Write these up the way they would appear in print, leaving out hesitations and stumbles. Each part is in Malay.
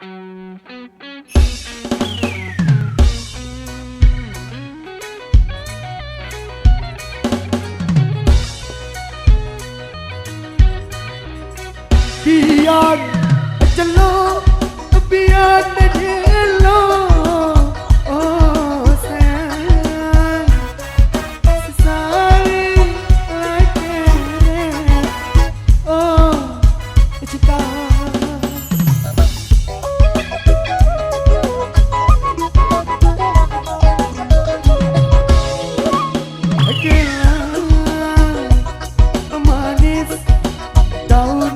Biar jelek, biar jelek, oh sayang, sesali lagi, oh cinta. Manis daun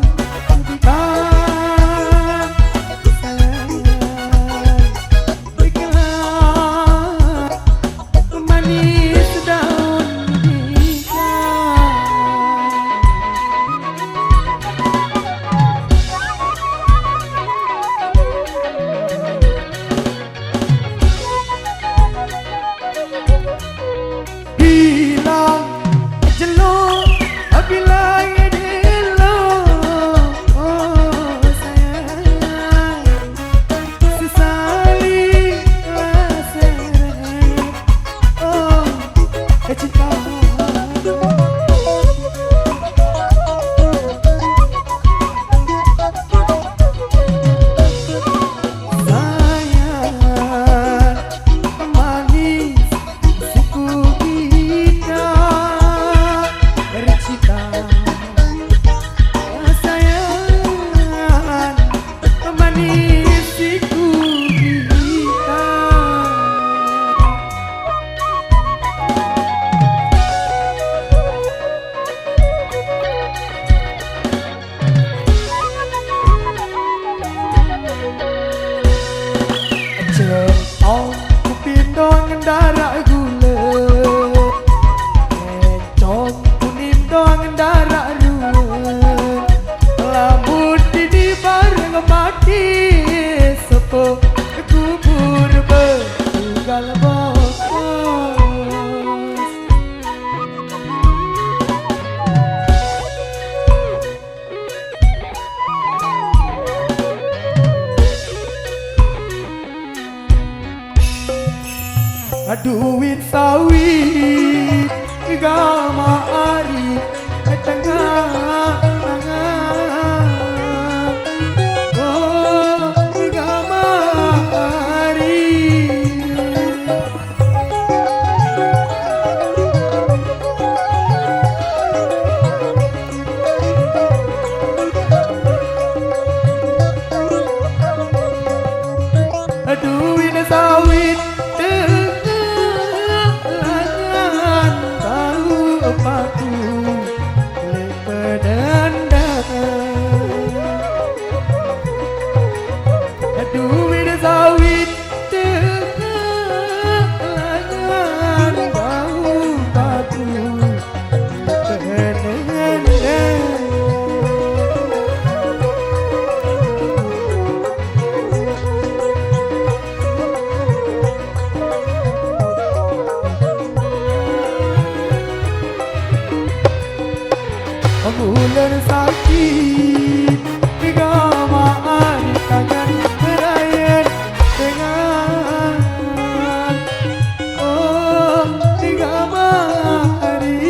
darah gula, encong kuning doang darah ruang, lamun di bareng mati, sepo kubur bertunggal bos. Duit sawit gama ari tengah oh gama ari duit sawit aku lepedandang duit sawit telangan bau batu lepedandang bulan sakit gama ari tangan berayan dengan oh gama ari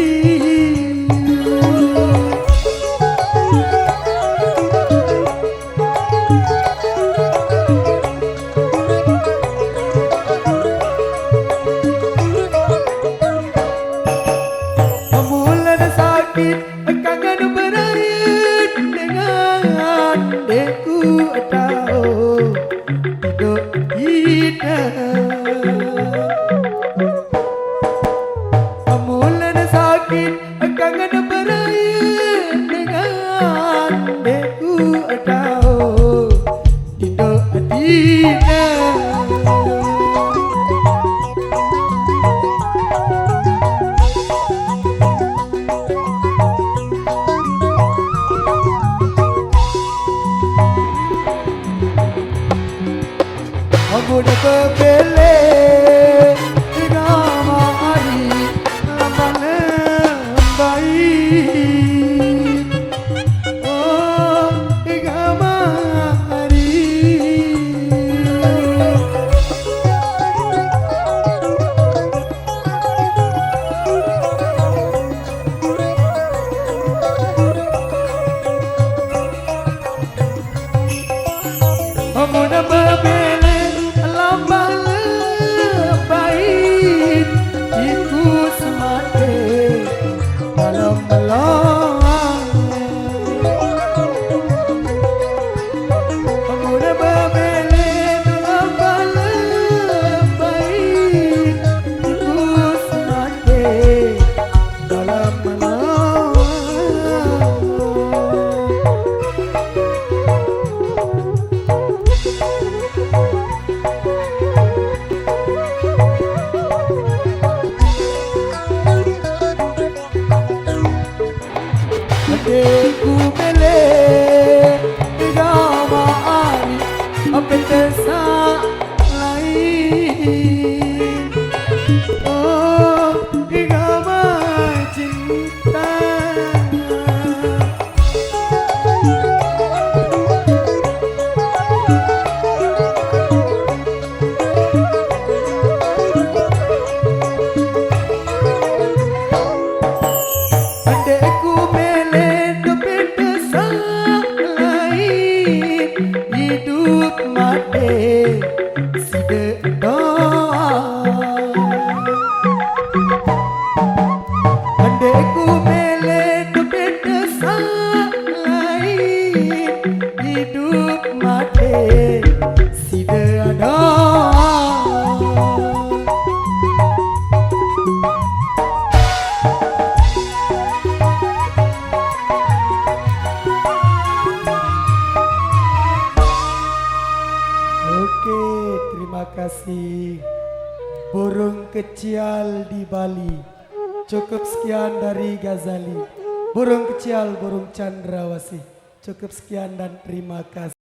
bulan sakit kangen berair dengan deku tahu hidup kita mulan sakit kangen berair dengan deku tahu hidup kita. Aku dah kepilih gama hari mana baik oh gama hari Pemuda berbele lambah lebait ikut semati dalam melang. Pemuda berbele lambah lebait ikut semati dalam melang. Adekku bele igama ari apetesa lain. Oh igama cinta. Adekku bele apetesa lain hidup mati sida doa. Adekku bele apetesa lain hidup mati sida doa. Oke, terima kasih. Burung kecil di Bali. Cukup sekian dari Ghazali. Burung kecil, burung cendrawasih. Cukup sekian dan terima kasih.